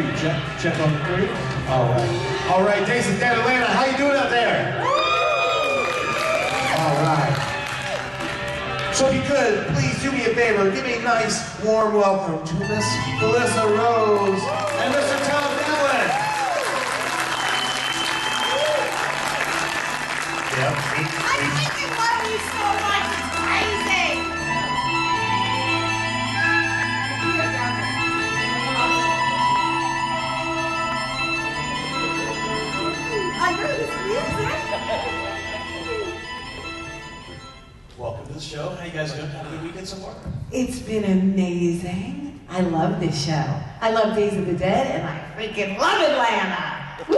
3. Check on the 3. All right. All right, Days of Dead Atlanta, how you doing out there? All right. So if you could, please do me a favor, give me a nice, warm welcome to Miss Felissa Rose and Mr. Devlin. Yep. I freaking love you so much, it's crazy! I heard this music. Welcome to the show. How you guys doing? Had a good weekend so far? It's been amazing. I love this show. I love Days of the Dead, and I freaking love Atlanta. Woo!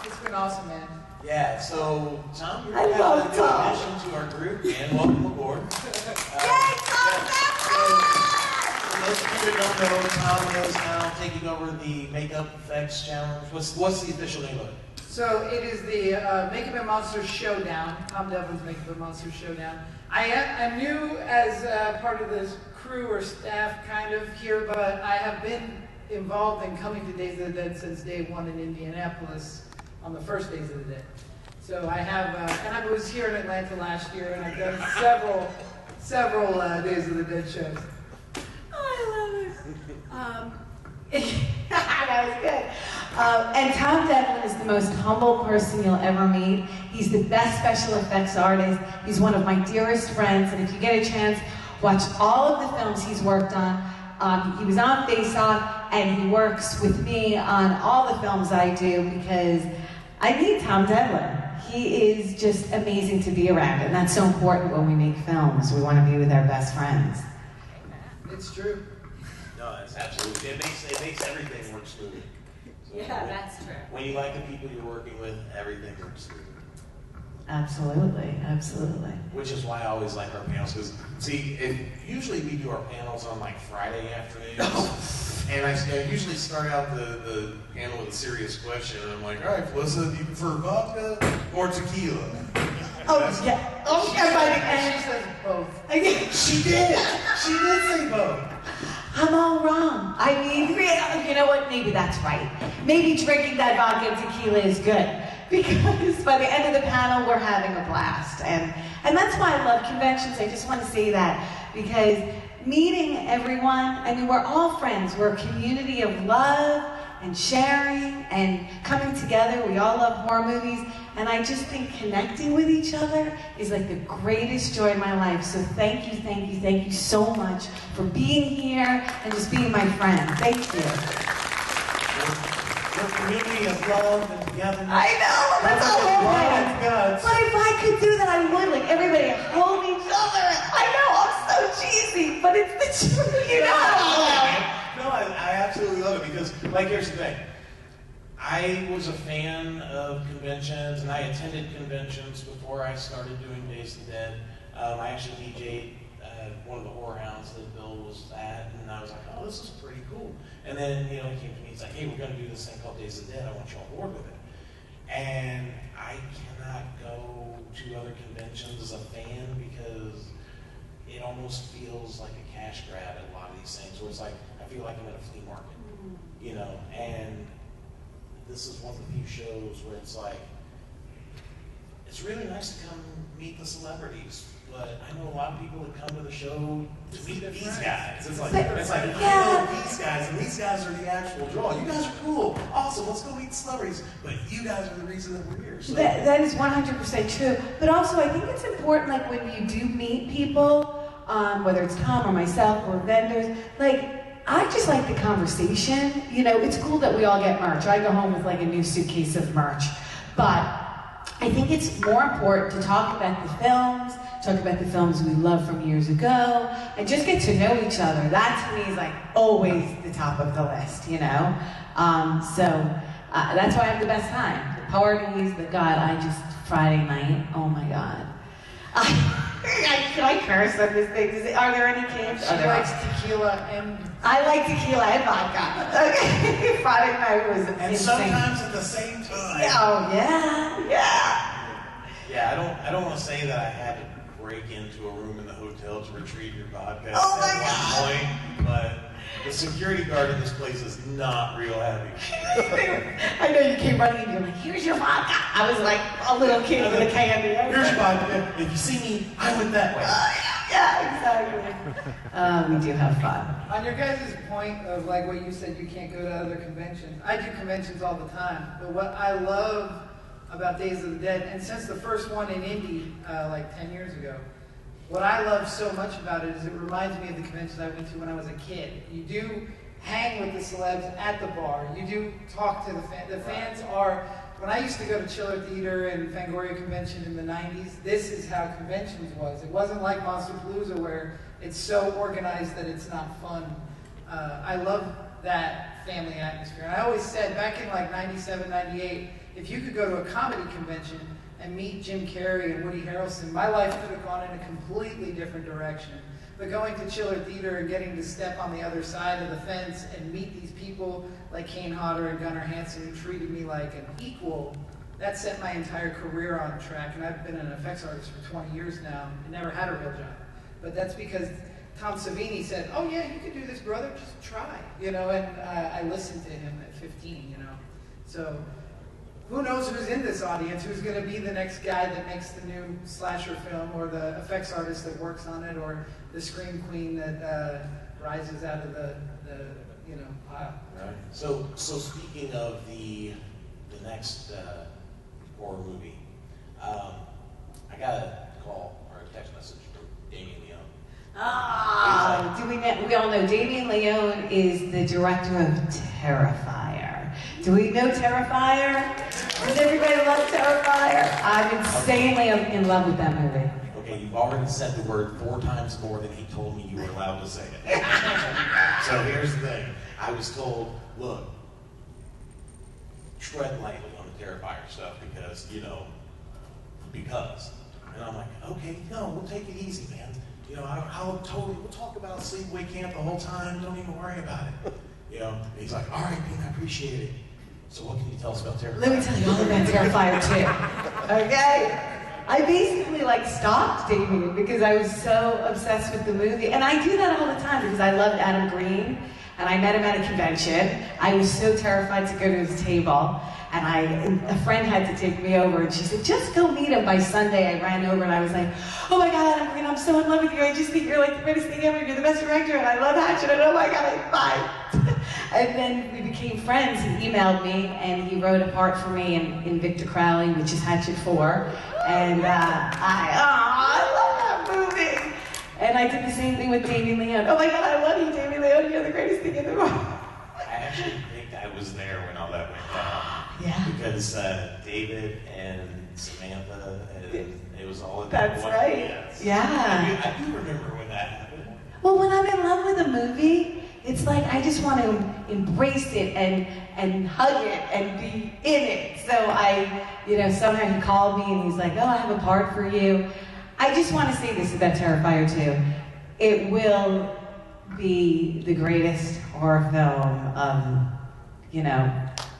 It's been awesome, man. Yeah, so Tom, you're I love a new Tom. addition to our group, and welcome aboard. Yay, Tom! For those of you that don't know, Tom is now taking over the Makeup Effects Challenge. What's the official name of it? So it is the Makeup and Monsters Showdown, Tom Devlin's Makeup and Monsters Showdown. I'm new as part of this crew or staff kind of here, but I have been involved in coming to Days of the Dead since day one in Indianapolis on the first Days of the Dead. So I have, and I was here in Atlanta last year, and I've done several Days of the Dead shows. Oh, I love it. That was good. And Tom Devlin is the most humble person you'll ever meet. He's the best special effects artist. He's one of my dearest friends, and if you get a chance, watch all of the films he's worked on. He was on Face Off, and he works with me on all the films I do because I need Tom Devlin. He is just amazing to be around, and that's so important when we make films. We want to be with our best friends. It's true. No, it's absolutely. It makes everything work smoothly. So Yeah, that's true. When you like the people you're working with, everything works smoothly. Absolutely, absolutely. Which is why I always like our panels, because see, usually we do our panels on like Friday afternoons, and I usually start out the panel with a serious question, and I'm like, all right, Felissa, do you prefer vodka or tequila? Oh, yeah. Oh, and by the end, She says both. She did say both. I'm all wrong. I mean, you know what? Maybe that's right. Maybe drinking that vodka and tequila is good. Because by the end of the panel, we're having a blast. And that's why I love conventions. I just want to say that. Because meeting everyone, I mean, we're all friends. We're a community of love and sharing and coming together. We all love horror movies. And I just think connecting with each other is like the greatest joy in my life. So thank you so much for being here and just being my friend. Thank you. We're a community of love and togetherness. I know, that's all I want. Guts. But if I could do that, I would. Like, everybody hold each other. I know, I'm so cheesy, but it's the truth. You know how I am. No, I absolutely love it because, like, here's the thing. I was a fan of conventions, and I attended conventions before I started doing Days of the Dead. I actually DJ'd one of the horror hounds that Bill was at, and I was like, oh, this is pretty cool. And then, he came to me, he's like, hey, we're going to do this thing called Days of the Dead. I want you on board with it. And I cannot go to other conventions as a fan because it almost feels like a cash grab at a lot of these things, where it's like, I feel like I'm at a flea market, and this is one of the few shows where it's like, it's really nice to come meet the celebrities, but I know a lot of people that come to the show to meet these guys. It's like, I know these guys, and these guys are the actual draw. You guys are cool, awesome, let's go meet the celebrities, but you guys are the reason that we're here. So. That is 100% true. But also, I think it's important, like, when you do meet people, whether it's Tom or myself or vendors, like, I just like the conversation. It's cool that we all get merch. I go home with like a new suitcase of merch. But I think it's more important to talk about the films we love from years ago, and just get to know each other. That to me is like always the top of the list, So that's why I have the best time. The parties, Friday night, oh my God. Can I curse on this thing? Are there any kids? She likes tequila and... I like tequila and vodka. Okay. Friday night was and insane. sometimes at the same time. Oh yeah. Yeah, I don't want to say that I had to break into a room in the hotel to retrieve your vodka Oh my at one point, but The security guard in this place is not real happy. I know you came running and you're like, here's your vodka. I was like a little kid with a candy. Here's your vodka. If you see me, I went that way. Yeah, exactly. We do have fun. On your guys' point of like what you said, you can't go to other conventions. I do conventions all the time, but what I love about Days of the Dead, and since the first one in Indy, like 10 years ago, what I love so much about it is it reminds me of the conventions I went to when I was a kid. You do hang with the celebs at the bar. You do talk to the fans. The fans are, when I used to go to Chiller Theater and Fangoria Convention in the 90s, this is how conventions was. It wasn't like Monsterpalooza where it's so organized that it's not fun. I love that family atmosphere. And I always said, back in like 97, 98, if you could go to a comedy convention and meet Jim Carrey and Woody Harrelson, my life could have gone in a completely different direction. But going to Chiller Theater and getting to step on the other side of the fence and meet these people like Kane Hodder and Gunnar Hansen who treated me like an equal, that set my entire career on track. And I've been an effects artist for 20 years now and never had a real job. But that's because Tom Savini said, oh yeah, you could do this, brother, just try. You know, and I listened to him at 15, you know. So who knows who's in this audience, who's going to be the next guy that makes the new slasher film, or the effects artist that works on it, or the scream queen that rises out of the pile. Right. So speaking of the next horror movie, I got a call or a text message from Damien Leone. We all know Damien Leone is the director of Terrifier. Do we know Terrifier? Does everybody love Terrifier? I'm insanely in love with that movie. Okay, you've already said the word 4 times more than he told me you were allowed to say it. So here's the thing. I was told, look, tread lightly on the Terrifier stuff because. And I'm like, okay, no, we'll take it easy, man. We'll talk about Sleepaway Camp the whole time. Don't even worry about it. And he's like, all right, Dean, I appreciate it. So what can you tell us about Terrifier? Let me tell you all about Terrifier too. Okay? I basically stopped Damien because I was so obsessed with the movie. And I do that all the time because I loved Adam Green. And I met him at a convention. I was so terrified to go to his table. And a friend had to take me over, and she said, just go meet him. By Sunday, I ran over, and I was like, oh my God, Adam Green, I'm so in love with you. I just think you're like the greatest thing ever. You're the best director, and I love Hatchet, and oh my God, bye. And then we became friends. He emailed me, and he wrote a part for me in Victor Crowley, which is Hatchet 4. And I love that movie. And I did the same thing with Damien Leone. Oh my God, I love you, Damien Leone. You're the greatest thing in the world. I actually think I was there when all that went down. Yeah. Because David and Samantha, and it was all in That's one. right. Yes. Yeah. I do remember when that happened. Well, when I'm in love with a movie, it's like I just want to embrace it and hug it and be in it. So somehow he called me and he's like, oh, I have a part for you. I just want to say this about Terrifier 2. It will be the greatest horror film of,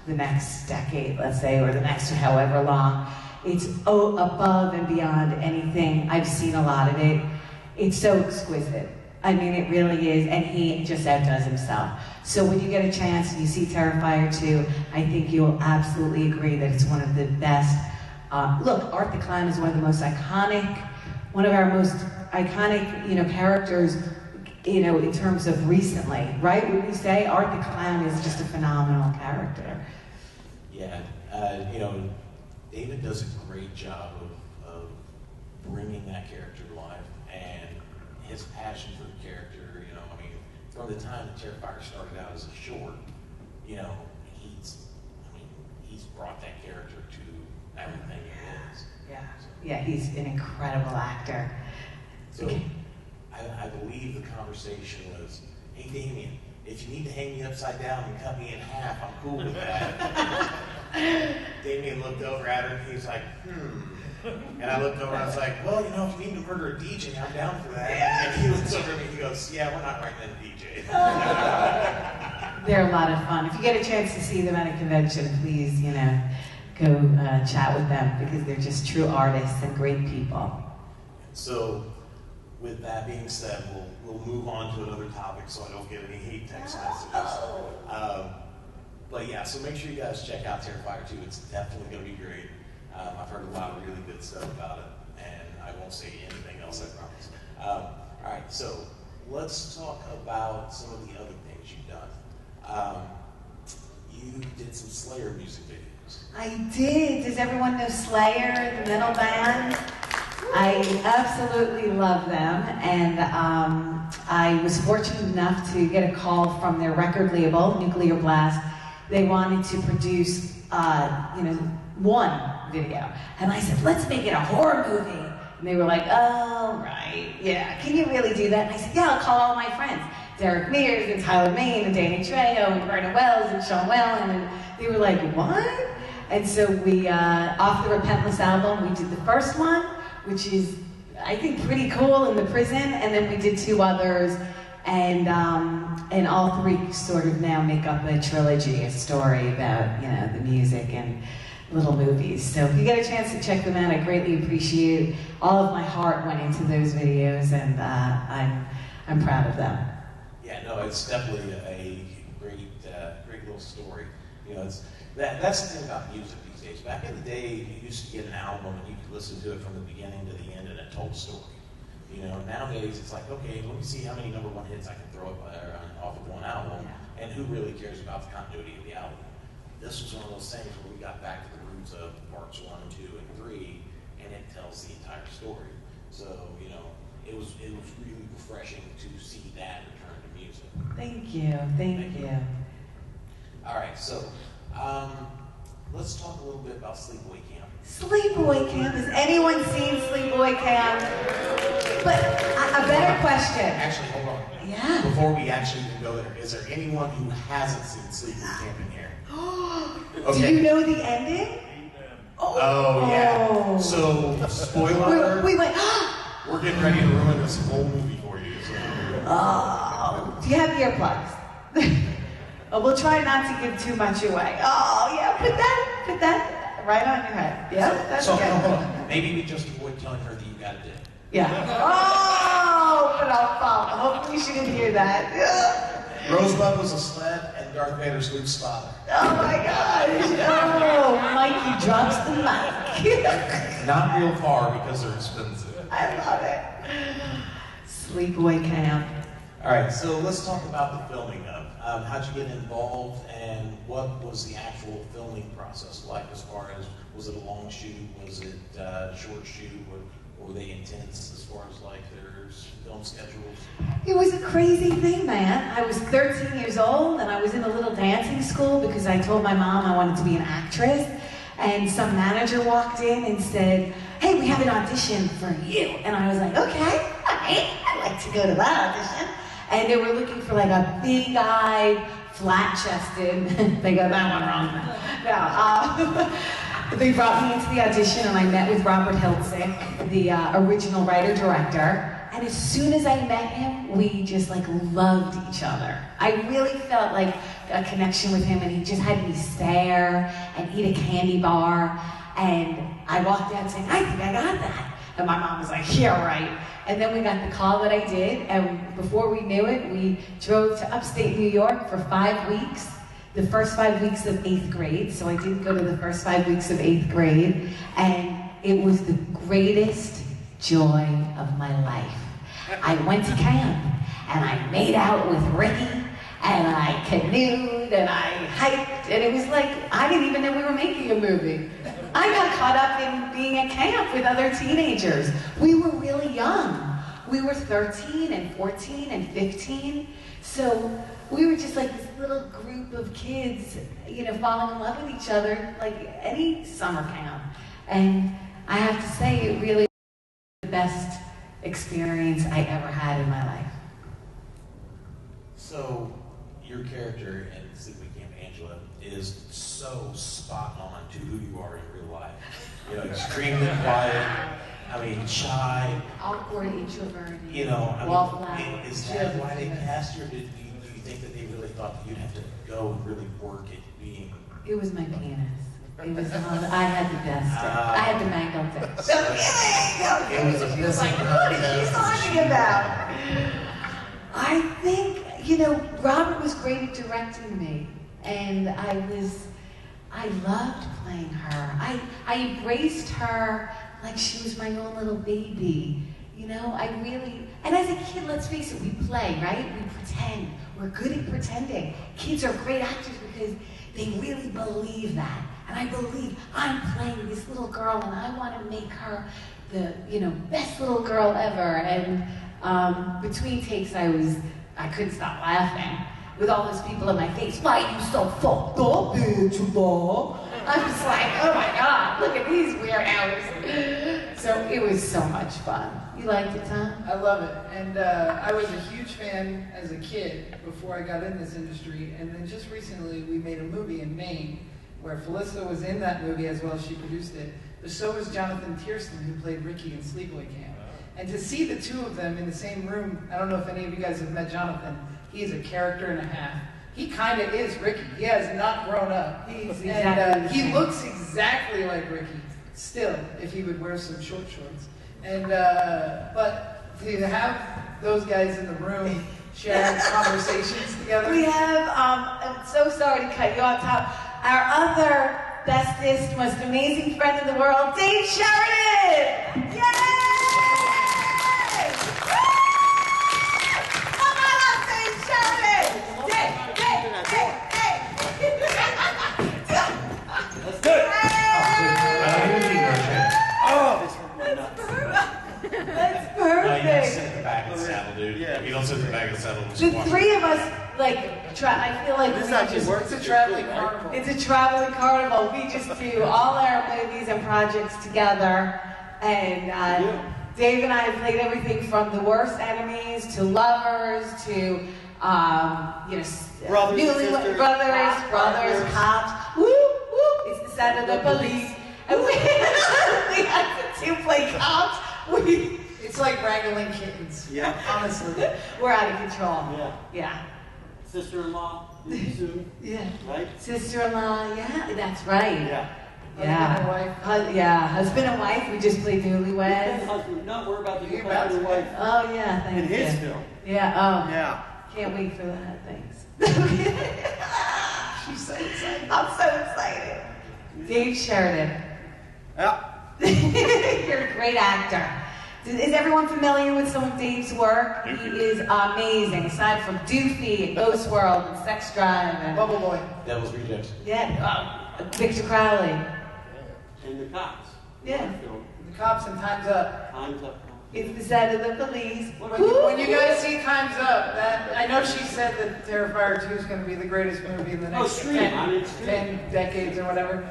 the next decade, let's say, or the next however long. It's above and beyond anything. I've seen a lot of it. It's so exquisite. I mean, it really is, and he just outdoes himself. So when you get a chance and you see Terrifier 2, I think you'll absolutely agree that it's one of the best. Look, Art the Clown is one of the most iconic, one of our most iconic, characters, in terms of recently, right? Would we say Art the Clown is just a phenomenal character? Yeah, David does a great job of bringing that character to life, and his passion for the character, from the time that Terrifier started out as a short, he's brought that character to everything it is. Yeah. Yeah, he's an incredible actor. So, I believe the conversation was, hey Damien, if you need to hang me upside down and cut me in half, I'm cool with that. Damien looked over at her and he was like, And I looked over and I was like, well, if you need to murder a DJ, I'm down for that. And he looks over at me and he goes, yeah, we're not writing a DJ. They're a lot of fun. If you get a chance to see them at a convention, please, go chat with them because they're just true artists and great people. So, with that being said, we'll we'll move on to another topic so I don't get any hate text messages. But yeah, so make sure you guys check out Terrifier 2. It's definitely going to be great. I've heard a lot of really good stuff about it, and I won't say anything else, I promise. All right, so let's talk about some of the other things you've done. You did some Slayer music videos. I did. Does everyone know Slayer, the metal band? I absolutely love them, and I was fortunate enough to get a call from their record label, Nuclear Blast. They wanted to produce, one video, and I said, "Let's make it a horror movie." And they were like, "Oh, right, yeah. Can you really do that?" And I said, "Yeah, I'll call all my friends, Derek Mears and Tyler Maine and Danny Trejo and Vernon Wells and Sean Whalen." And they were like, "What?" And so we, off the Repentless album, we did the first one, which is, I think, pretty cool, in the prison, and then we did 2 others, and all 3 sort of now make up a trilogy, a story about, the music and little movies. So if you get a chance to check them out, I greatly appreciate. All of my heart went into those videos, and I'm proud of them. Yeah, no, it's definitely a great little story. That's the thing about music these days. Back in the day, you used to get an album and you could listen to it from the beginning to the end, and it told a story. Nowadays it's like, okay, let me see how many #1 hits I can throw off of one album, and who really cares about the continuity of the album. This was one of those things where we got back to the roots of parts 1, 2, and 3, and it tells the entire story. So, it was really refreshing to see that return to music. Thank you. All right, so let's talk a little bit about Sleepaway Camp. Sleepaway Camp. Has anyone seen Sleepaway Camp? But a better question. Actually, hold on. Yeah. Before we actually even go there, is there anyone who hasn't seen Sleepaway Camp in here? Do you know the ending? Oh yeah. So, spoiler alert. We went, we're getting ready to ruin this whole movie for you. So. do you have earplugs? We'll try not to give too much away. Oh yeah, put that right on your head. Yeah, that's so, good. Hold on. Maybe we just avoid telling her that you got a dick. Yeah. Oh, but I'll follow. Hopefully she didn't hear that. Rosebud was a sled, and Darth Vader's Luke's father. Oh my gosh! Oh, Mikey drops the mic. Not real far because they're expensive. I love it. Sleepaway Camp. All right, so let's talk about the filming of. How'd you get involved, and what was the actual filming process like? As far as, was it a long shoot? Was it a short shoot? Or were they intense as far as like their film schedules? It was a crazy thing, man. I was 13 years old, and I was in a little dancing school because I told my mom I wanted to be an actress. And some manager walked in and said, "Hey, we have an audition for you." And I was like, "Okay, all right, I'd like to go to that audition." And they were looking for like a big-eyed, flat-chested. They got that one wrong. No, they brought me into the audition, and I met with Robert Hiltzik, the original writer-director. And as soon as I met him, we just like loved each other. I really felt like a connection with him, and he just had me stare and eat a candy bar. And I walked out saying, "I think I got that." And my mom was like, "Yeah, right." And then we got the call that I did, and before we knew it, we drove to upstate New York for 5 weeks, the first 5 weeks of 8th grade. So I did go to the first 5 weeks of 8th grade, and it was the greatest joy of my life. I went to camp, and I made out with Ricky, and I canoed, and I hiked, and it was like, I didn't even know we were making a movie. I got caught up in being at camp with other teenagers. We were really young. We were 13 and 14 and 15. So we were just like this little group of kids, falling in love with each other like any summer camp. And I have to say, it really was the best experience I ever had in my life. So your character in Sleepaway Camp, Angela, is so spot on to who you are in real life. Extremely quiet, shy. Awkward, introverted. Wallflower. Is that why they cast you, or do you think that they really thought that you'd have to go and really work at being? It was my penis. It was I had the best. I had the mangled dick. It was a pissing contest. What are you talking about? I think, Robert was great at directing me, and I loved playing her. I embraced her like she was my own little baby. And as a kid, let's face it, we play, right? We pretend. We're good at pretending. Kids are great actors because they really believe that. And I believe I'm playing this little girl and I want to make her the, best little girl ever. And between takes, I couldn't stop laughing with all those people in my face. Why are you so fucked up, bitch, I was like, oh my God, look at these weirdos. So it was so much fun. You liked it, Tom? I love it. And I was a huge fan as a kid before I got in this industry. And then just recently, we made a movie in Maine where Felissa was in that movie as well as she produced it. But so was Jonathan Tiersten, who played Ricky in Sleepaway Camp. And to see the two of them in the same room, I don't know if any of you guys have met Jonathan, he is a character and a half. He kind of is Ricky. He has not grown up. He looks exactly like Ricky, still, if he would wear some short shorts. And but to have those guys in the room sharing conversations together. We have, I'm so sorry to cut you off, Tom, our other bestest, most amazing friend in the world, Dave Sheridan! Yay! Come on up, Dave Sheridan! Dave! Let's do it! That's You don't perfect. sit in the back of the saddle, dude. Yeah. You don't sit in the back of the saddle. The three of us, I feel like This we actually just, works. It's a traveling carnival. it's a traveling carnival. We just do all our movies and projects together. And Dave and I have played everything from The Worst Enemies to Lovers to, Brothers, sisters, brothers, cops. Woo, woo, it's the sound of the police. And we had to play cops. It's like wrangling kittens. Yeah. Honestly. We're out of control. Yeah. Sister-in-law, soon, Yeah. right? Sister-in-law, yeah, that's right. Yeah. Husband and wife. Husband and wife, we just played Newlyweds. Husband, no, we're about to You're get about back to to. wife Oh yeah, thank in you. his film. Yeah, Yeah. can't wait for that, thanks. She's so excited. I'm so excited. Dave Sheridan. Yeah. You're a great actor. Is everyone familiar with some of Dave's work? He is amazing, aside from Doofy and Ghost World and Sex Drive and Bubble Boy. Devil's Rejects. Victor Crowley. And the cops. Yeah. Film. The Cops and Time's Up. Time's up. It's the sound of the police. When you guys see Time's Up, I know she said that Terrifier 2 is going to be the greatest movie in the next 10 decades or whatever.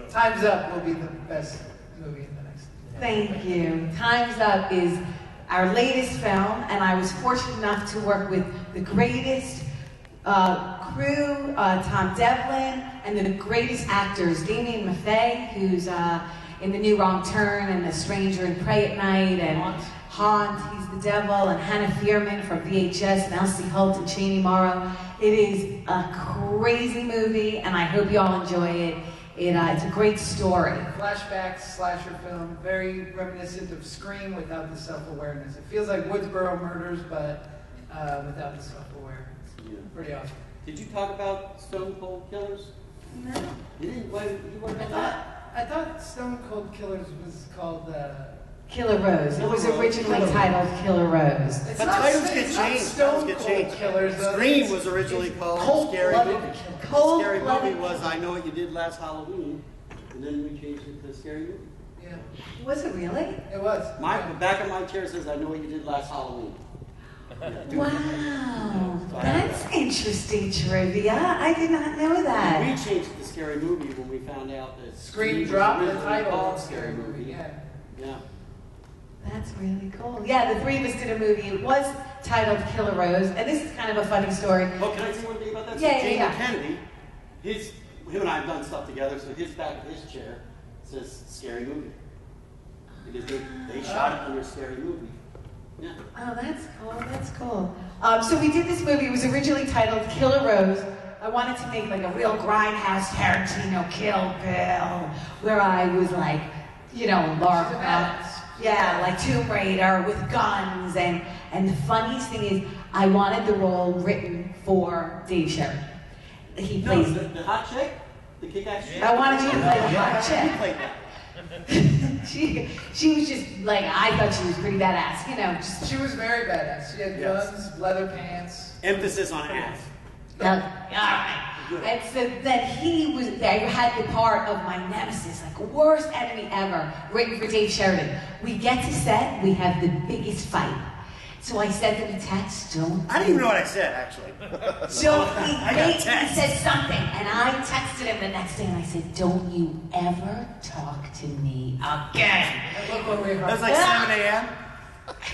Time's Up will be the best movie in the next. Thank you. Time's Up is our latest film, and I was fortunate enough to work with the greatest crew, Tom Devlin, and the greatest actors, Damien Maffei, who's in The New Wrong Turn and The Stranger and Pray at Night, and Haunt, he's the devil, and Hannah Fierman from VHS, and Elsie Holt and Cheney Morrow. It is a crazy movie, and I hope you all enjoy it. It's a great story. Flashback slasher film, very reminiscent of Scream without the self-awareness. It feels like Woodsboro Murders, but without the self-awareness. Yeah. Pretty awesome. Did you talk about Stone Cold Killers? No. You didn't? Why did you work on that? I thought Stone Cold Killers was called. Killer Rose. It was Killer Rose. originally Killer titled Killer Rose. It's But not, titles it's get not changed. Stone Titles get Cold changed. Killers. Though. Scream was originally called Scary Cold-blooded Movie. killers. Cold Scary blooded. Movie was I Know What You Did Last Halloween, and then we changed it to Scary Movie. Yeah, Was it really? it was. The back of my chair says I Know What You Did Last Halloween. Wow, that's interesting trivia. I did not know We that. changed it to Scary Movie when we found out that Scream was dropped the originally title called of Scary Movie. Yeah. Yeah. That's really cool. Yeah, the three of us did a movie. It was titled Killer Rose, and this is kind of a funny story. Oh, can I say one thing about that? Yeah, so Jamie yeah. Kennedy, him and I have done stuff together, so his back of his chair says Scary Movie. Because they shot it under Scary Movie. Yeah. Oh, that's cool. That's cool. So we did this movie. It was originally titled Killer Rose. I wanted to make like a real grindhouse Tarantino Kill Bill, where I was like, Laura. Yeah, like Tomb Raider with guns, and And the funniest thing is, I wanted the role written for Dave Sheridan. He No, plays. the hot chick? The kick-ass chick? I wanted you to play the hot You chick. played that. She was just like, I thought she was pretty badass, you know. Just, She was very badass. She had Yes. guns, leather pants. Emphasis on ass. all right. And so then I had the part of my nemesis, like worst enemy ever, written for Dave Sheridan. We get to set, we have the biggest fight. So I sent him a text, don't. I didn't even know what I said, actually. So he I got he text. said something, and I texted him the next day, and I said, "Don't you ever talk to me again." And look what we That was like 7 a.m.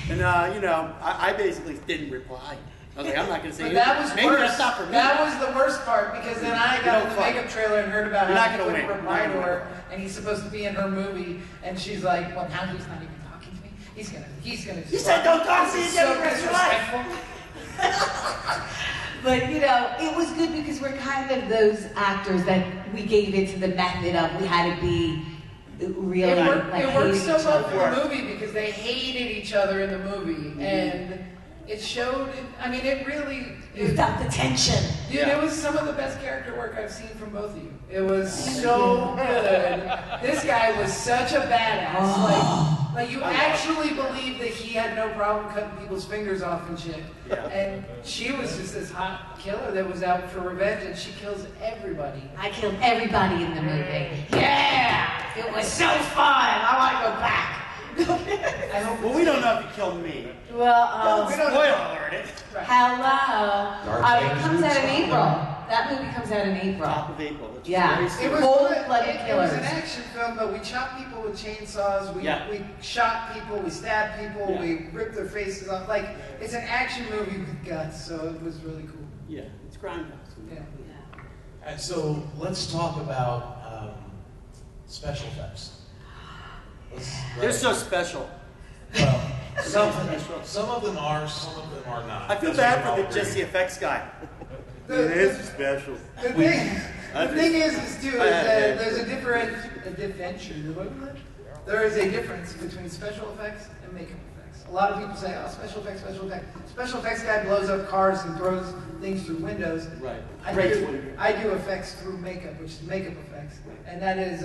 And, you know, I basically didn't reply. I was like, I'm not going to say But that was Maybe worse. that's not for me. That was the worst part because then I got in the fuck. makeup trailer and heard about You're how not he gonna couldn't win. reply You're to not her, and he's supposed to be in her movie, and she's like, "Well, now he's not even talking to me. He's gonna. You said don't talk to me This is again so the rest of your life." disrespectful." But you know, it was good because we're kind of those actors that we gave it to the method of we had to be really It worked, like it worked hating so each well other. for the movie because they hated each other in the movie, and it showed. I mean, it really. You felt the tension. Dude, it was some of the best character work I've seen from both of you. It was so good. This guy was such a badass. Like you actually believed that he had no problem cutting people's fingers off and shit. Yeah. And she was just this hot killer that was out for revenge, and she kills everybody. I killed everybody in the movie. Yeah, it was so fun. I want to go back. I hope. Well, we don't know if you killed me. Well, we don't- Spoiler alert it. hello. It comes out in April. That movie comes out in April. Top of April. That's Yeah. very It soon. was, Cold-blooded it was an killers. action film, but we chopped people with chainsaws. We Yeah. we shot people. We stabbed people. Yeah. We ripped their faces off. Like it's an action movie with guts, so it was really cool. Yeah, it's grindhouse. Yeah. And so let's talk about special effects. They're so special. Well, some of them are, some of them are not. I feel That's bad what we for all just the agree. effects guy. The- It is special. The thing is too, is that there's a there is a difference between special effects and makeup effects. A lot of people say, oh, special effects, special effects. Special effects guy blows up cars and throws things through windows. Right. I Great do, window. I do effects through makeup, which is makeup effects. And that is,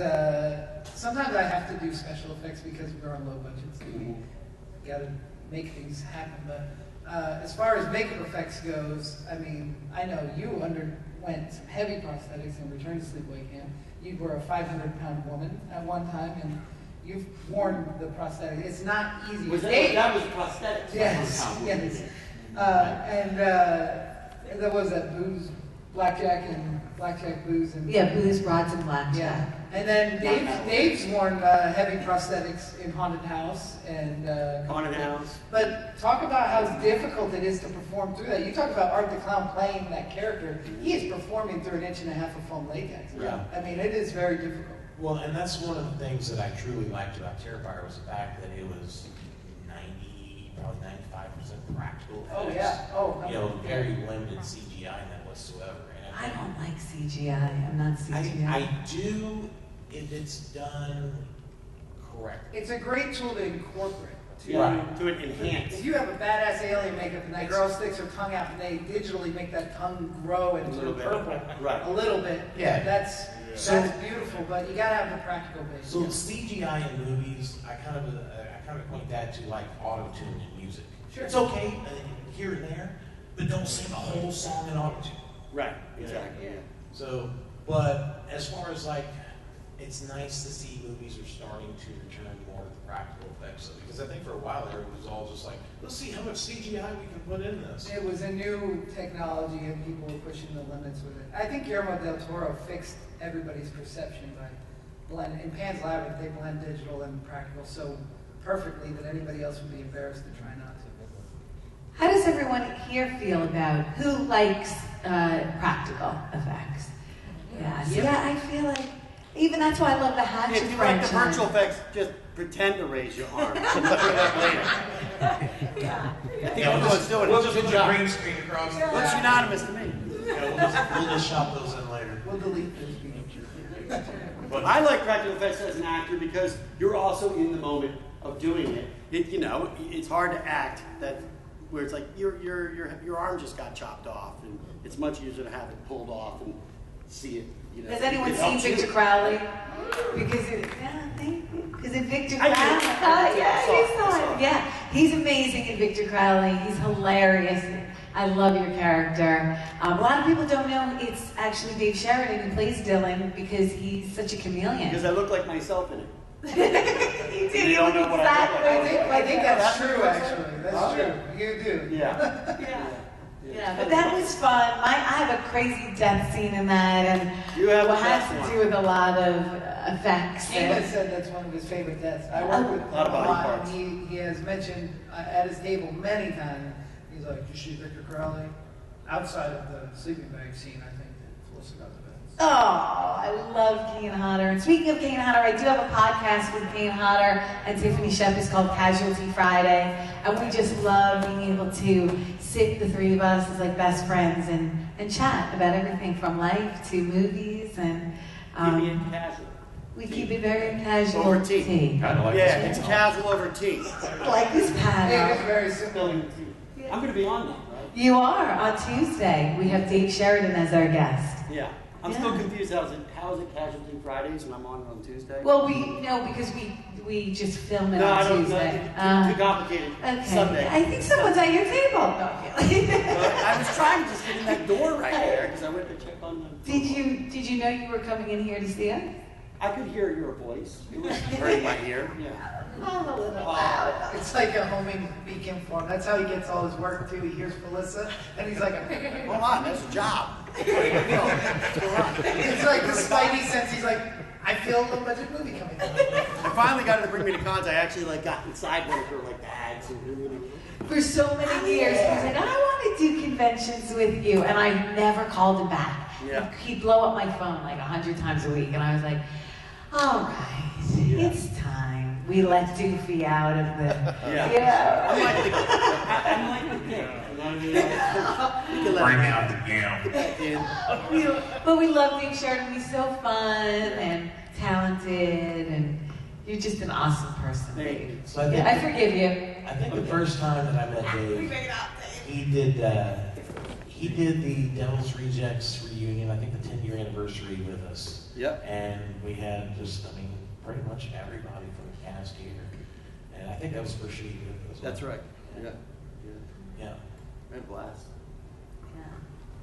sometimes I have to do special effects because we're on low budgets. We gotta make things happen. But as far as makeup effects goes, I mean, I know you underwent some heavy prosthetics in Return to Sleepaway Camp. You were a 500-pound woman at one time, and you've worn the prosthetic. It's not easy. Was that was prosthetics? Yes, yes. And there was that booze, blackjack booze, and Yeah, booze, rods, and blackjack. yeah. And then Dave's worn heavy prosthetics in Haunted House and Haunted House. But talk about how difficult it is to perform through that. You talk about Art the Clown playing that character. He is performing through 1.5 inches of foam latex. Yeah. I mean, it is very difficult. Well, and that's one of the things that I truly liked about Terrifier was the fact that it was probably 95% practical. Oh effects. yeah. Oh. You know, very limited CGI in that whatsoever. And I don't like CGI. I'm not CGI. I do if it's done correctly. It's a great tool to incorporate. To enhance. If you have a badass alien makeup and that girl sticks her tongue out and they digitally make that tongue grow and A little turn bit. purple Right. a little bit, Yeah. that's So- beautiful. But you gotta have the practical base. So CGI in movies, I kind of equate that to like auto-tune in music. Sure. It's okay here and there, but don't sing a whole song in auto-tune. Right, exactly. Yeah. So, but as far as like, it's nice to see movies are starting to return more to the practical effects. Because I think for a while there, it was all just like, let's see how much CGI we can put in this. It was a new technology and people were pushing the limits with it. I think Guillermo del Toro fixed everybody's perception by blending. In Pan's Labyrinth, they blend digital and practical so perfectly that anybody else would be embarrassed to try not to. How does everyone here feel about who likes practical effects? Yeah, I feel like even that's why I love the Hatchet If you like the franchise. virtual effects, just pretend to raise your arm. We'll do that later. Yeah, everyone's doing it. we'll just Good put job. the green screen across. Looks unanimous to me. We'll just shop those in later. We'll delete those videos. But I like practical effects as an actor because you're also in the moment of doing it. You know, it's hard to act that where it's like your arm just got chopped off, and it's much easier to have it pulled off and see it. You know, Has anyone it seen helps you. Victor Crowley? Because Victor I Crowley. did. Yeah, I you saw saw it. it. Yeah, he's amazing in Victor Crowley. He's hilarious. I love your character. A lot of people don't know it's actually Dave Sheridan who plays Dylan because he's such a chameleon. Because I look like myself in it. You do. You You don't look know what I look exactly. like. I think that's true, actually. That's true. You do. Yeah. Yeah, but that was fun. I have a crazy death scene in that, and You have it a has death to one. do with a lot of effects. Ava and- said that's one of his favorite deaths. I work with him A lot of body and parts. he has mentioned at his table many times, he's like, you see Victor Crowley? Outside of the sleeping bag scene, I think that Felissa got the best. Oh, I love Kane Hodder. And speaking of Kane Hodder, I do have a podcast with Kane Hodder and Tiffany Shep. It's called Casualty Friday. And we just love being able to sit, the three of us, as like best friends and chat about everything from life to movies. And Keep it casual. we keep it very casual. Over tea. Kind of like Yeah, this it's panel. casual over tea. Like this It is panel. very simple. Spilling tea. I'm going to be on that, right? You are. On Tuesday, we have Dave Sheridan as our guest. Yeah. I'm Yeah. still confused. How is it Casualty Fridays and I'm on Tuesday? Well, because we just film it no, on I don't Tuesday. know. Too complicated. Okay. Sunday. I think someone's at your table. No, I was trying to just get in that door right there because I went to check on them. Did you know you were coming in here to see us? I could hear your voice. It was hurting my ear. Yeah. I'm a little loud. It's like a homing beacon for him. That's how he gets all his work too. He hears Felissa and he's like, Hold on, that's a job. What's going on? it's like the spidey sense. He's like, I feel a little budget movie coming out. I finally got her to bring me to cons. I actually got inside one of her bags and For so many years, he was like, I want to do conventions with you, and I never called him back. Yeah. He'd blow up my phone like 100 times a week, and I was like, all right, it's time. We let Doofy out of the, Yeah. I'm like the kid. You can let Bring him out the gown. back in. But we love Dave Sheridan. He's so fun and talented, and you're just an awesome person, Thank Dave. you. So I think, I forgive you. I think the first time that I met Dave, he did the Devil's Rejects reunion, I think the 10-year anniversary with us. Yep. And we had pretty much everybody from the cast here. And I think that was the first show you did. as well. That's right. Yeah. Yeah. I had a blast.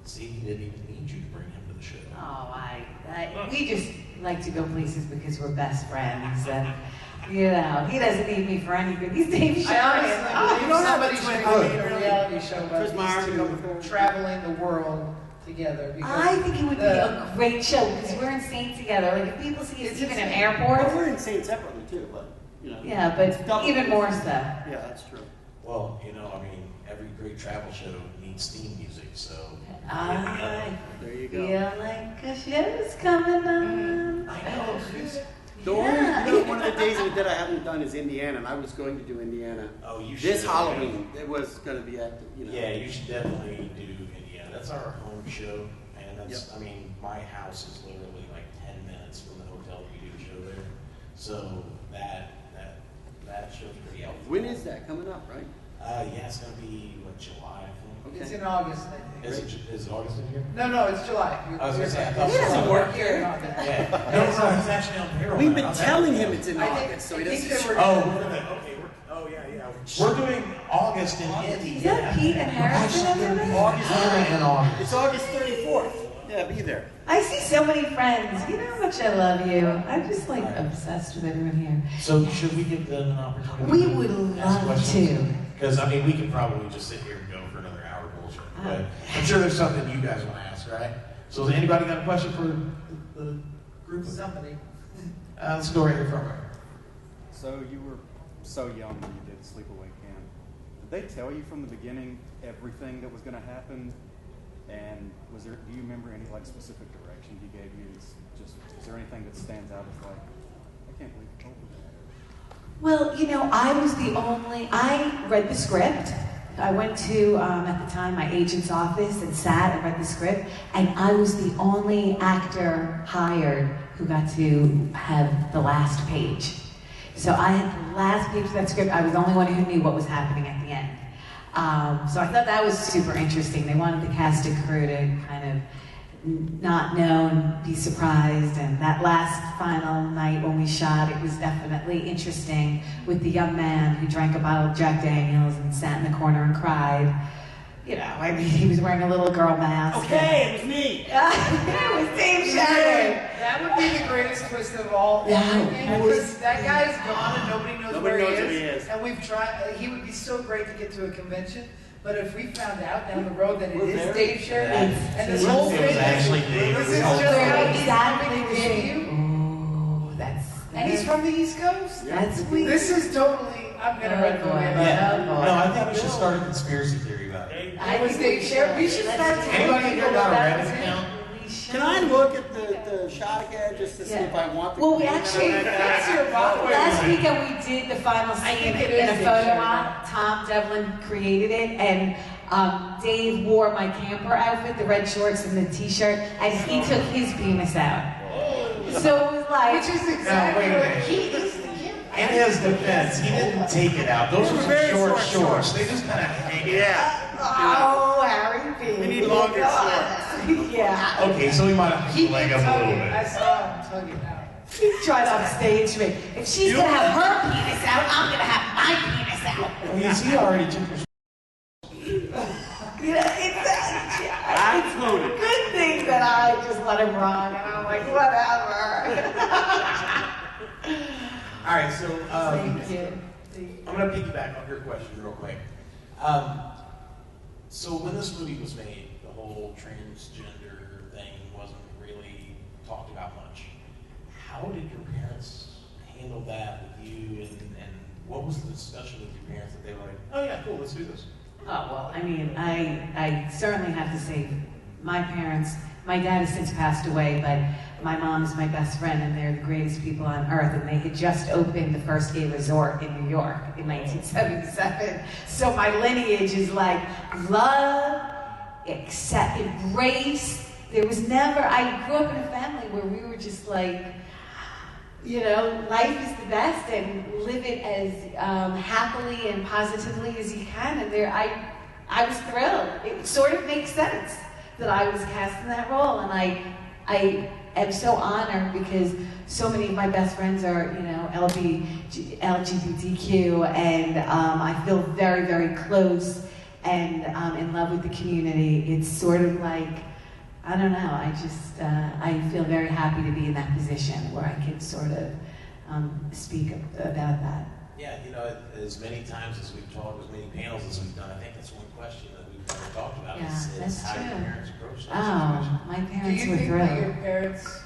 See, he didn't even need you to bring him to the show. Oh, we just like to go places because we're best friends, and he doesn't need me for anything. He's Dave I Sheridan. honestly believe somebody should Look. make a reality show about Chris these Martin. two traveling the world together. Because I think it would be a great show because we're insane together. Like if people see us It's even in insane. Well, airports, we're insane separately too, but yeah, it's but double. even more so. Yeah, that's true. Well, every great travel show needs theme music, so. I There you feel go. like a show's coming on. I know. The only, one of the days that I haven't done is Indiana, and I was going to do Indiana Oh, you should. this Halloween. It was going to be at, Yeah, you should definitely do Indiana. That's our home show, and that's, my house is literally like 10 minutes from the hotel we do the show there. So that show's pretty helpful. When is that coming up, right? Yeah, it's gonna be July, I think. It's in August, I think. Is August in here? No, it's July. I was gonna say, I thought He doesn't work here in August. Yeah. No, he's actually on payroll. We've now. been How's that? telling him it's in I think- August, so he I think doesn't. they were- We're doing August in Indy. Is that Pete and Harrison over there? August in August. It's August 34th. Yeah, be there. I see so many friends. You know how much I love you. I'm just like obsessed with everyone here. So should we give them an opportunity? We to would ask love questions? to. Because we could probably just sit here and go for another hour bullshit. But I'm sure there's something you guys want to ask, right? So has anybody got a question for the group? Somebody. Let's go right here from her. So you were so young when you did Sleepaway Camp. Did they tell you from the beginning everything that was going to happen? And do you remember any specific direction he gave you? Is there anything that stands out as I can't believe you told me that? Well, I read the script. I went to, at the time, my agent's office and sat and read the script, and I was the only actor hired who got to have the last page. So I had the last page of that script. I was the only one who knew what was happening at the end. So I thought that was super interesting. They wanted the cast and crew to kind of not know and be surprised. And that last final night when we shot, it was definitely interesting with the young man who drank a bottle of Jack Daniels and sat in the corner and cried. You know, I mean, he was wearing a little girl mask. Okay, it was me. It was Dave Shatner. That would be the greatest twist of all. Because that guy's gone and nobody knows where he is. And we've tried. He would be so great to get to a convention. But if we found out down the road that it is Dave Shatner, and this whole thing was actually Dave. This is just how he's Exactly. to get you. Oh, And he's from the East Coast. That's weird. This is totally. I'm gonna write a movie about Yeah. that. No, I think we should start a conspiracy theory about it. I was Dave Shatner. We should start. Anybody here got a Reddit account? Can I look at the shot again just to see if I want the Well, we actually, That's your bottom. last weekend we did the final scene think it in is a Dave photo Shatner. op. Tom Devlin created it, and Dave wore my camper outfit, the red shorts and the t-shirt, and he took his penis out. So it was like, Which is Now, exactly wait a what minute. he is. In his defense, he didn't take it out. Those They were were some very short short shorts. shorts. They just kind of hang out. Yeah. oh, Harry B. We need longer Yeah. Okay, so he might have He to leg did up a tug little it. I bit. saw him tug it out. He tried on stage me. If she's gonna have her penis out, I'm gonna have my penis out. Well, you see, he already took your. You know, it's Tony. good thing that I just let him run, and I'm like, whatever. All right, so Thank you. I'm going to piggyback on your question real quick. So when this movie was made, the whole transgender thing wasn't really talked about much. How did your parents handle that with you, and what was the discussion with your parents that they were like, oh yeah, cool, let's do this? Oh, well, I mean, I certainly have to say, my parents, my dad has since passed away, but my mom is my best friend, and they're the greatest people on earth, and they had just opened the first gay resort in New York in 1977. So my lineage is like love, accept, embrace. There was never, I grew up in a family where we were just like, you know, life is the best, and live it as happily and positively as you can. And there, I was thrilled. It sort of makes sense that I was cast in that role, and I am so honored because so many of my best friends are, you know, LGBTQ, and I feel very, very close and in love with the community. It's sort of like, I don't know, I feel very happy to be in that position where I can sort of speak about that. Yeah, you know, as many times as we've talked, as many panels as we've done, I think that's one question that we've never talked about Yeah, is that's how true. your parents approach that Oh, situation. my Do parents you were think that your thrilled. parents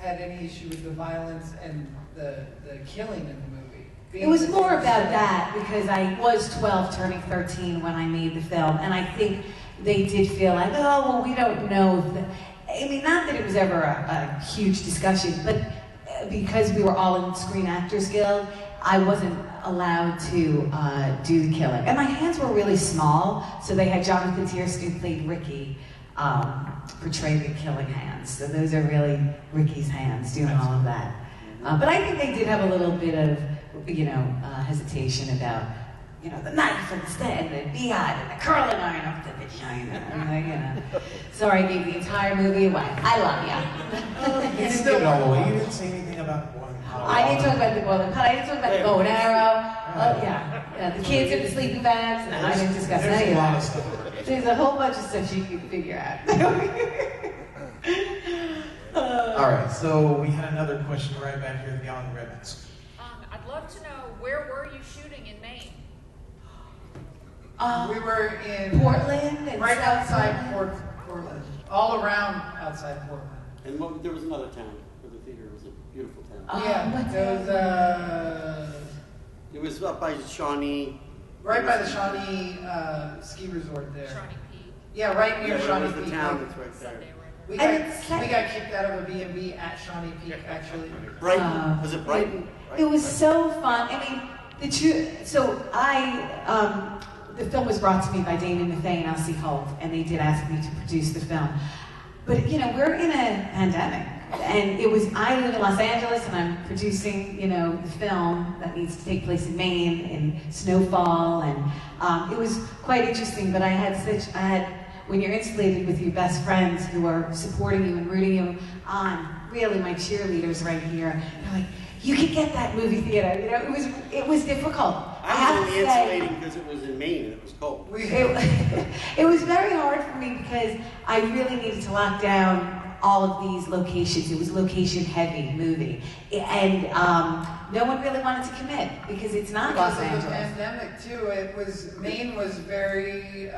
had any issue with the violence and the killing in the movie? It was more about that because I was 12 turning 13 when I made the film, and I think they did feel like, oh, well, we don't know. I mean, not that it was ever a huge discussion, but because we were all in Screen Actors Guild, I wasn't allowed to do the killing. And my hands were really small, so they had Jonathan Tierst, who played Ricky, portray the killing hands. So those are really Ricky's hands doing all of that. But I think they did have a little bit of, you know, hesitation about, you know, the knife and the beehive and the curling iron up the vagina. And the, you know. Sorry, I gave the entire movie away. I love ya. You didn't give it all away. You didn't say anything about boiling hot I didn't talk water. about the boiling pot. I didn't talk about the bow and arrow. Oh, yeah. The kids in the sleeping bags. No, I didn't discuss There's any a of lot of that. stuff. There's a whole bunch of stuff you can figure out. All right, so we had another question right back here, the gal in the red mask. I'd love to know, where were you shooting in Maine? We were in Portland and right South outside Portland. Portland, all around outside Portland. And there was another town where the theater was a beautiful town. Oh, what there was It was up by Shawnee. right by the Shawnee ski resort there. Shawnee Peak, Yeah, right near Where Shawnee was the Peak. town that's right there. Sunday River. We And got, it's we like- got kicked out of a B&B at Shawnee Peak, actually. Brighton. Was it Brighton? It was so fun. I mean, so the film was brought to me by Damon Mathey and Elsie Holt, and they did ask me to produce the film. But, you know, we're in a pandemic. and I live in Los Angeles, and I'm producing, the film that needs to take place in Maine in snowfall, and it was quite interesting. But when you're insulated with your best friends who are supporting you and rooting you on, really my cheerleaders right here, they're like, you could get that movie theater. It was difficult. I was only insulating because it was in Maine and it was cold. It was very hard for me because I really needed to lock down all of these locations. It was a location-heavy movie, and no one really wanted to commit because it's not Los Angeles. Because of the pandemic too, Maine was very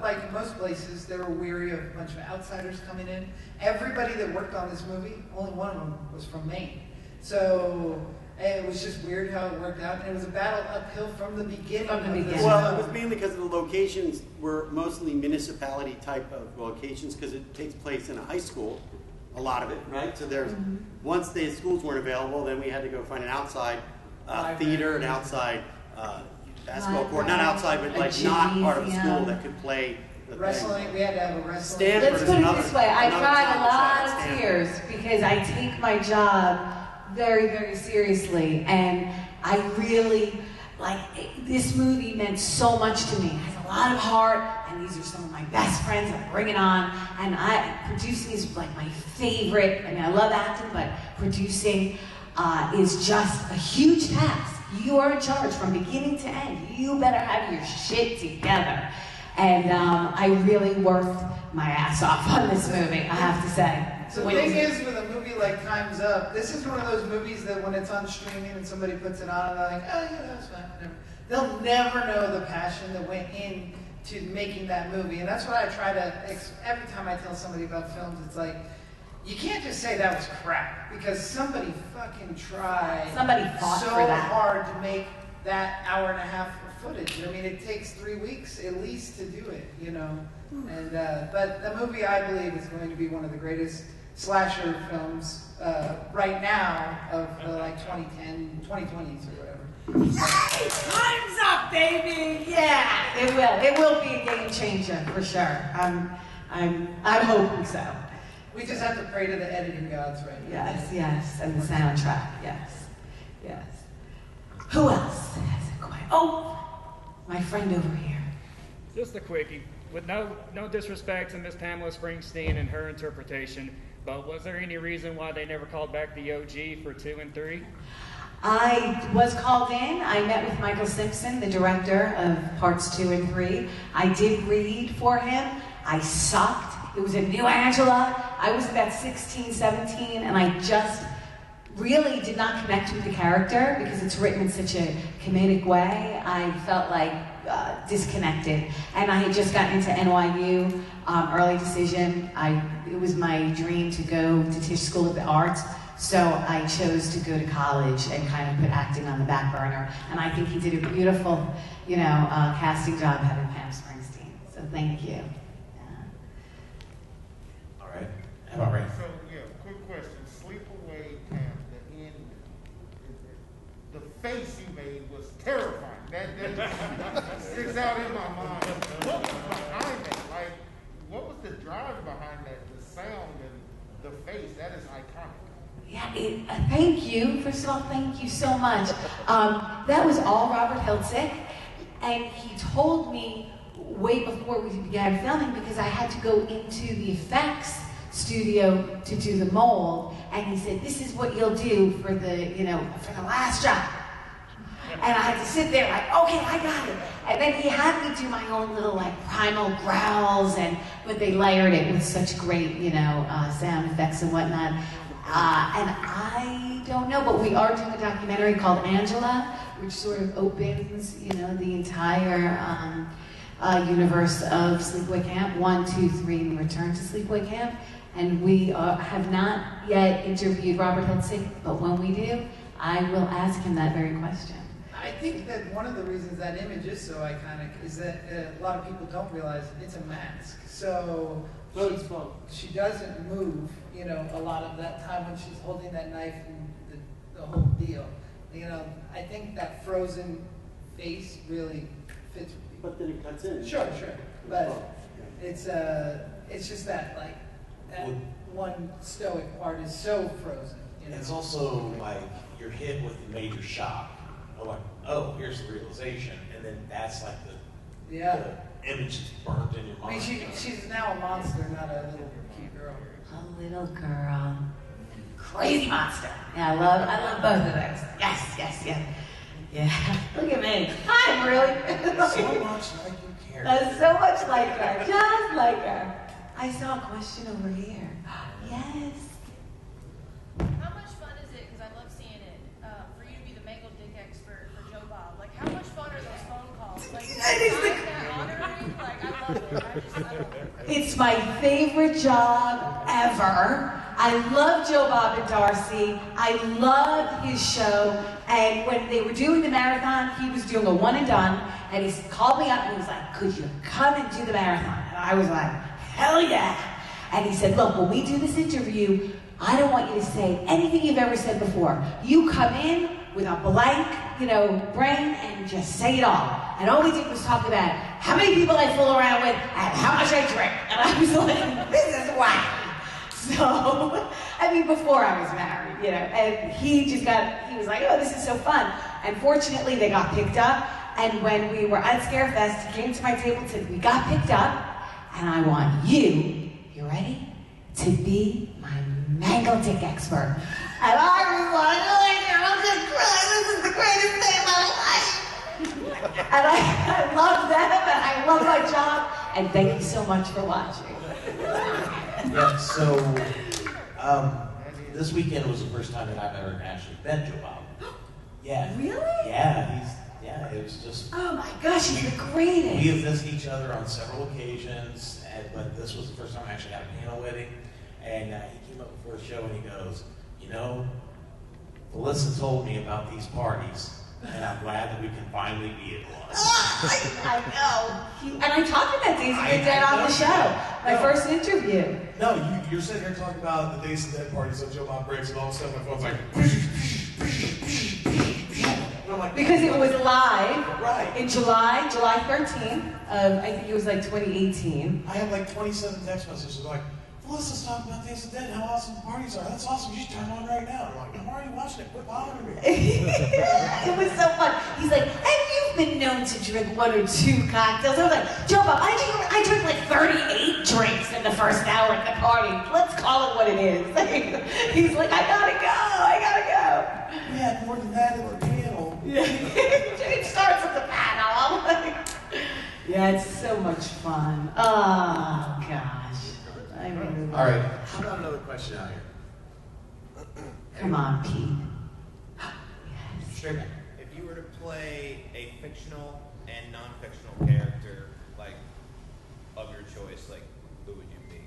like most places. They were weary of a bunch of outsiders coming in. Everybody that worked on this movie, only one of them was from Maine. So it was just weird how it worked out, and it was a battle uphill from the beginning. Well, it was mainly because the locations were mostly municipality type of locations because it takes place in a high school, a lot of it, right? So there's once the schools weren't available, then we had to go find an outside theater, an outside basketball court, not outside, but like not part of the school that could play. Wrestling, we had to have a wrestling. Stanford Let's put it this way, I cried a lot of Stanford. tears because I take my job very, very seriously, and I really, this movie meant so much to me. It has a lot of heart, and these are some of my best friends that bring it on, and producing is like my favorite. I mean, I love acting, but producing is just a huge task. You are in charge from beginning to end. You better have your shit together. And I really worked my ass off on this movie, I have to say. So the thing is, with a movie like Time's Up, this is one of those movies that when it's on streaming and somebody puts it on, and they're like, oh yeah, that's fine, whatever. They'll never know the passion that went into making that movie. And that's what I try to, every time I tell somebody about films, it's like, you can't just say that was crap, because somebody fucking tried Somebody fought so for that. hard to make that hour and a half of footage. I mean, it takes 3 weeks at least to do it, And but the movie, I believe, is going to be one of the greatest slasher films right now of like 2010, 2020s or whatever. Time's up, baby! Yeah, it will. It will be a game changer for sure. I'm hoping so. We just have to pray to the editing gods right now. Yes, and the soundtrack. Yes. Who else has a question? Oh, my friend over here. Just a quickie. With no disrespect to Miss Pamela Springsteen and her interpretation, but was there any reason why they never called back the OG for 2 and 3? I was called in. I met with Michael Simpson, the director of parts 2 and 3. I did read for him. I sucked. It was a new Angela. I was about 16, 17, and I just really did not connect with the character because it's written in such a comedic way. I felt like disconnected. And I had just gotten into NYU, early decision. It was my dream to go to Tisch School of the Arts, so I chose to go to college and kind of put acting on the back burner. And I think he did a beautiful, casting job having Pam Springsteen. So thank you. All right. How about Ray? So, quick question. Sleepaway Camp, the end, the face you made was terrifying. That sticks out in my mind. What was behind that? Like, what was the drive behind that? The sound and the face, that is iconic. Yeah, thank you. First of all, thank you so much. That was all Robert Hiltzik, and he told me way before we began filming because I had to go into the effects studio to do the mold, and he said, "This is what you'll do for the last job." And I had to sit there like, okay, I got it. And then he had me do my own little primal growls, but they layered it with such great, sound effects and whatnot. And I don't know, but we are doing a documentary called Angela, which sort of opens, the entire universe of Sleepaway Camp, 1, 2, 3, and Return to Sleepaway Camp. And we have not yet interviewed Robert Hiltzik, but when we do, I will ask him that very question. I think that one of the reasons that image is so iconic is that a lot of people don't realize it's a mask. So she doesn't move, a lot of that time when she's holding that knife and the whole deal. I think that frozen face really fits with people. But then it cuts in. Sure. But it's just that that one stoic part is so frozen. You know? It's also like you're hit with the major shock. Like, oh, here's the realization, and then that's like the image that's burnt in your mind. I mean, she's now a monster, not a little cute girl. A little girl. Crazy monster. Yeah, I love both of those. Yes. Yeah. Look at me. I'm really. So much like you care. That's so much like her. Just like her. I saw a question over here. Yes. How much fun is it, because I love seeing it, for you to be the mangled dick expert for Joe Bob? Like, how much fun are those phone calls? Like, is that honoring? Like, I love it. I love it. It's my favorite job ever. I love Joe Bob and Darcy. I love his show. And when they were doing the marathon, he was doing a one and done. And he called me up and he was like, could you come and do the marathon? And I was like, hell yeah. And he said, look, when we do this interview, I don't want you to say anything you've ever said before. You come in with a blank, brain and just say it all. And all we did was talk about how many people I fool around with and how much I drink. And I was like, this is whack. So, I mean, before I was married, and he was like, oh, this is so fun. And fortunately, they got picked up. And when we were at Scarefest, he came to my table and said, we got picked up, and I want you ready, to be my mangled dick expert. And I was like, oh, I'm just crying. This is the greatest day of my life. And I love them, and I love my job. And thank you so much for watching. Yeah, so this weekend was the first time that I've ever actually met Joe Bob. Yeah. Really? Yeah, it was just... Oh my gosh, he's the greatest. We have visited each other on several occasions, but this was the first time I actually had a panel with him. And he came up before the show and he goes, Felissa told me about these parties, and I'm glad that we can finally be at one. I know. And I talked about Days of the Dead on the show. My first interview. No, you're sitting here talking about the Days of the Dead parties of Joe Bob Briggs, and all of a sudden my phone's like... And I'm like, because it was live Right. in July 13th of, I think it was like 2018. I had like 27 text messages like, Felissa's talking about Days of the Dead, how awesome the parties are. That's awesome, you should turn on right now. I'm like, I'm already watching it, quit bothering me. It was so fun. He's like, and you've been known to drink 1 or 2 cocktails. I was like, Joe Bob, I drink like 38 drinks in the first hour at the party. Let's call it what it is. He's like, I gotta go. We had more than that at the panel. It starts at the panel. I'm like, yeah, it's so much fun. Oh, gosh. I really love All right, it. how about another question out here? Come on, Pete. Yes. Straight back. If you were to play a fictional and non-fictional character, like, of your choice, like, who would you be?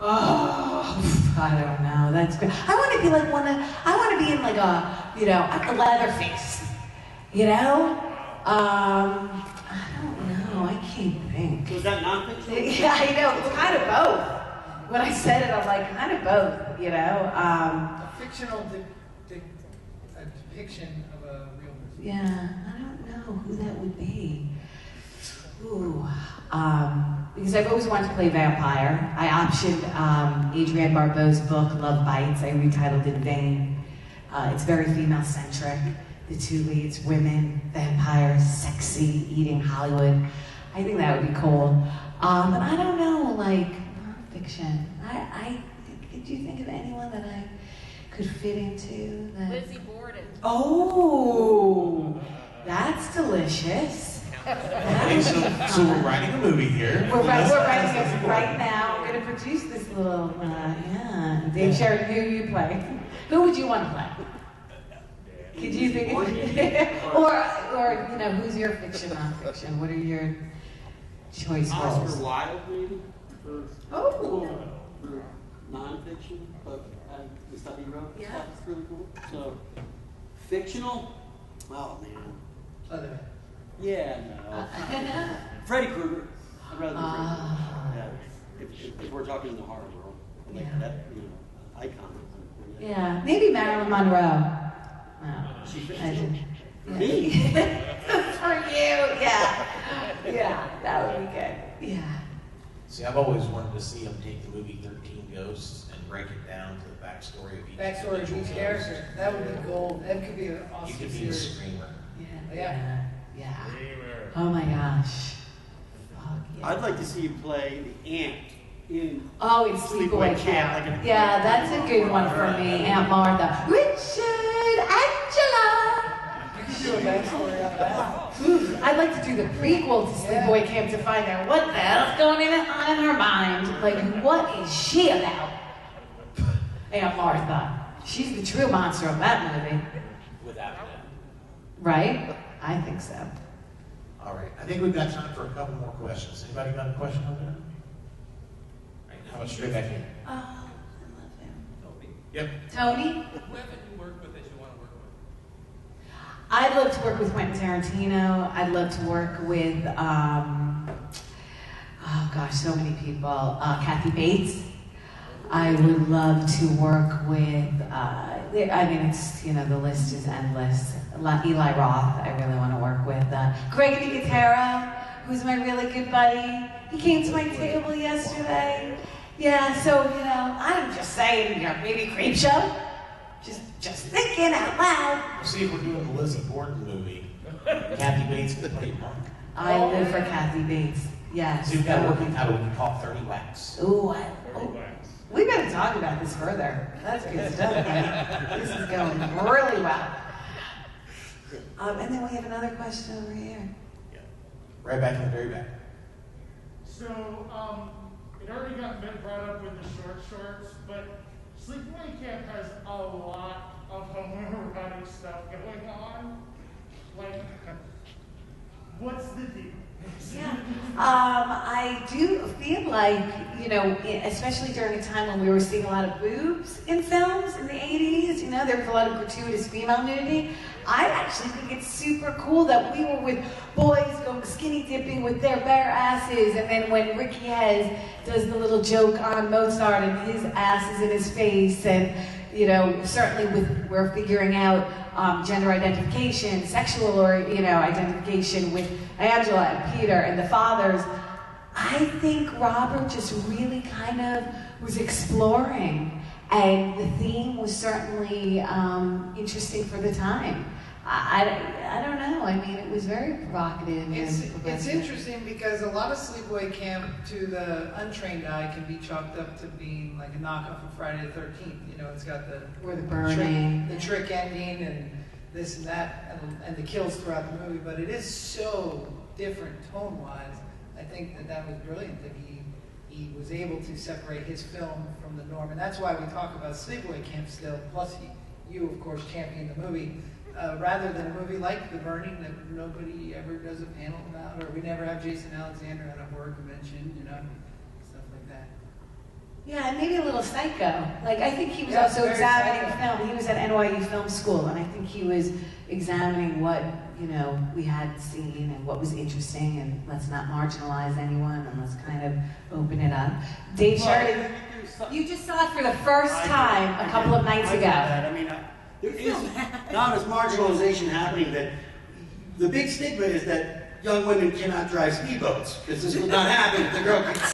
Oh, I don't know. That's good. I want to be like I want to be in like a Leatherface. I don't know. I can't think. Was that nonfiction? Yeah, I know. It's kind of both. When I said it, I'm like, kind of both, A fictional depiction of a real person. Yeah, I don't know who that would be. Ooh. Because I've always wanted to play vampire. I optioned Adrienne Barbeau's book, Love Bites. I retitled it in vain. It's very female-centric. The 2 leads, women, vampires, sexy, eating Hollywood. I think that would be cool. And I don't know, like, nonfiction. Could you think of anyone that I could fit into? Lizzie Borden. Oh, that's delicious. Okay, so we're writing a movie here. We're writing it right now. We're going to produce this little, Dave Sheridan, who you play? Who would you want to play? Could you think of or who's your fiction, non-fiction? What are your choice roles? Oscar Wilde, maybe? For nonfiction, but the stuff he wrote, Yeah. stuff is really cool. So, fictional? Oh, man. Other than Yeah, no. Freddy Krueger. I'd rather than Freddy Krueger. If we're talking in the horror world, like Yeah. that, icon. Yeah, maybe Marilyn Monroe. No, She's I didn't. Me? For you, yeah, that would be good. Yeah. See, I've always wanted to see them take the movie 13 Ghosts and break it down to the backstory of each Backstory of each character. That would be gold. That could be an awesome You could be the series. screamer. Yeah. Oh my gosh. Fuck yeah. I'd like to see you play the aunt in Oh, it's Sleepaway Camp. Like Yeah, that's a good one for me. Aunt Martha. Richard, Angela. You could do a backstory on that. Ooh, I'd like to do the prequel to Sleepaway Camp to find out what the hell's going on in her mind. Like, what is she about? Aunt Martha. She's the true monster of that movie. Without a doubt. Right? I think so. All right. I think we've got time for a couple more questions. Anybody got a question over there? All right, how about straight back here? Oh, I love him. Yep. Tony? Who haven't you worked with that you want to work with? I'd love to work with Quentin Tarantino. I'd love to work with, oh gosh, so many people. Kathy Bates. I would love to work with, I mean, it's, the list is endless. Eli Roth, I really want to work with. Greg Nicotero, who's my really good buddy. He came to my table yesterday. Yeah, so, I'm just saying, maybe Creepshow. Just thinking out loud. We'll see if we're doing the Lizzie Borden movie. Kathy Bates can play Monk. I live for Kathy Bates. Yes. So we've got to work out what we call 30 wax. Ooh, we better talk about this further. That's good stuff, right? This is going really well. And then we have another question over here. Yeah. Right back in the very back. So, it already got been brought up with the short shorts, but Sleepaway Camp has a lot of homoerotic stuff going on. Like, what's the deal? Yeah. I do feel like, especially during a time when we were seeing a lot of boobs in films in the 80s, there was a lot of gratuitous female nudity. I actually think it's super cool that we were with boys going skinny dipping with their bare asses, and then when Ricky does the little joke on Mozart and his ass is in his face, and certainly we're figuring out gender identification, sexual or identification with Angela and Peter and the fathers. I think Robert just really kind of was exploring, and the theme was certainly interesting for the time. I don't know. I mean, it was very provocative. It's interesting because a lot of Sleepaway Camp to the untrained eye can be chalked up to being like a knockoff of Friday the 13th. It's got the burning, the trick ending, and this and that, and the kills throughout the movie. But it is so different tone-wise. I think that was brilliant that he was able to separate his film from the norm, and that's why we talk about Sleepaway Camp still. Plus, you of course championed the movie. Rather than a movie like The Burning that nobody ever does a panel about, or we never have Jason Alexander at a horror convention, stuff like that. Yeah, and maybe a little Psycho. Like, I think he was also very examining Psycho. film. He was at NYU Film School, and I think he was examining what, we had seen and what was interesting, and let's not marginalize anyone, and let's kind of open it up. Dave Sheridan, you just saw it for the first time a couple of nights ago. There is not as marginalization happening that the big stigma is that young women cannot drive speedboats because this would not happen if the girl could.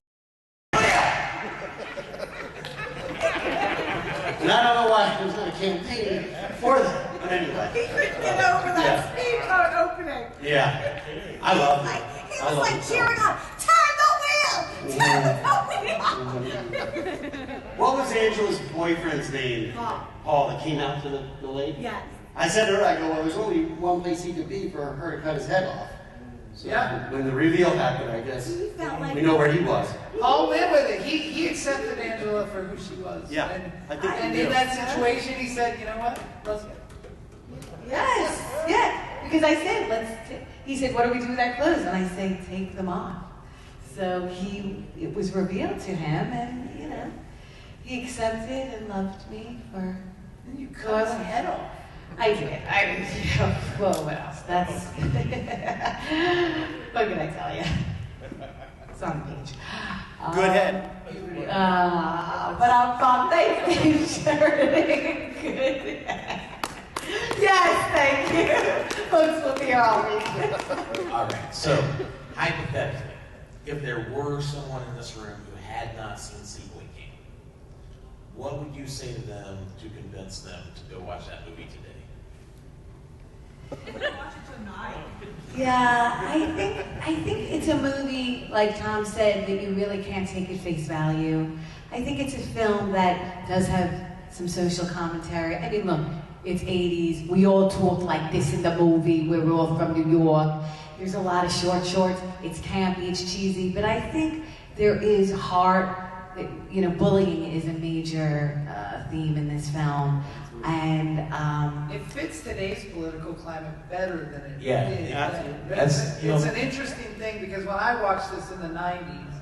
And I don't know why there's not a campaign for that. But anyway. He couldn't get over that speedboat opening. Yeah. I love it. He was like cheering on, turn the wheel! Turn the wheel! What was Angela's boyfriend's name? Paul, that came out to the lake? Yes. I said to her, I go, well, there's only one place he could be for her to cut his head off. So when the reveal happened, I guess we know where he was. Paul went with it. He accepted Angela for who she was. Yeah, I think and in that situation, he said, you know what? Let's go. Yes, yeah. Because I said, he said, what do we do with our clothes? And I say, take them off. So it was revealed to him, and he accepted and loved me for. And you cut his head off. I did. Well, what else? That's. What can I tell you? It's on the page. Good head. But I'm thank you, Sheridan. Good head. Yes, thank you. Folks will be here all week. All right. So, hypothetically, if there were someone in this room who had not seen Sleepaway Camp, what would you say to them to convince them to go watch that movie today? Yeah, I think it's a movie, like Tom said, that you really can't take at face value. I think it's a film that does have some social commentary. I mean, look, it's 80s. We all talk like this in the movie. We're all from New York. There's a lot of shorts. It's campy, it's cheesy, but I think there is heart. You know, bullying is a major theme in this film. And it fits today's political climate better than it did. It's an interesting thing because when I watched this in the 90s,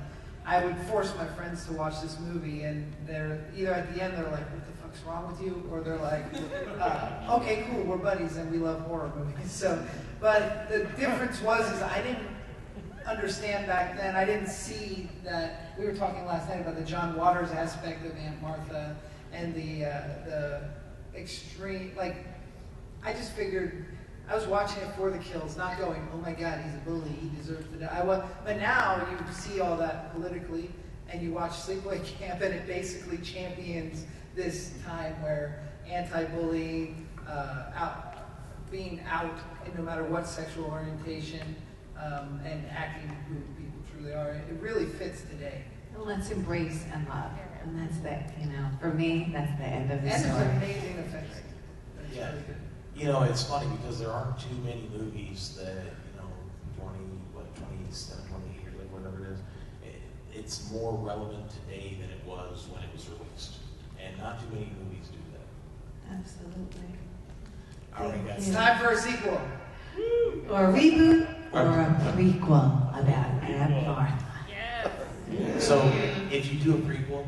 I would force my friends to watch this movie, and they're either at the end they're like, "What the fuck's wrong with you?" or they're like, "Okay, cool, we're buddies and we love horror movies." So, but the difference was I didn't understand back then. I didn't see that. We were talking last night about the John Waters aspect of Aunt Martha and the extreme, like, I just figured, I was watching it for the kills, not going, oh my God, he's a bully, he deserves to die. But now you see all that politically, and you watch Sleepaway Camp, and it basically champions this time where anti-bullying, being out, no matter what sexual orientation, and acting who people truly are. It really fits today. Let's embrace and love. And that's for me, that's the end of the story. And it's amazing effects. Yeah. You know, it's funny because there aren't too many movies that, 27, 28 years, like whatever it is, it's more relevant today than it was when it was released. And not too many movies do that. Absolutely. All right, guys. It's time for a sequel. Or a reboot, or a prequel about Aunt Martha. So, if you do a prequel,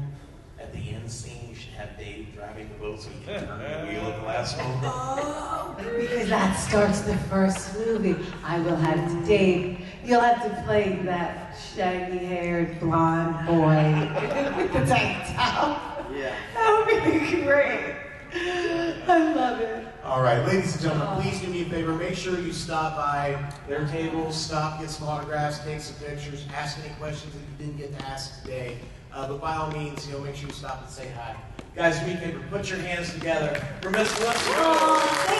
at the end scene, you should have Dave driving the boat so he can turn the wheel at the last moment. Oh, because that starts the first movie. I will have Dave. You'll have to play that shaggy-haired blonde boy with the tank top. Yeah. That would be great. I love it. All right, ladies and gentlemen, please do me a favor. Make sure you stop by their tables, get some autographs, take some pictures, ask any questions that you didn't get to ask today. But by all means, make sure you stop and say hi. Guys, do me a favor. Put your hands together for Miss Felissa.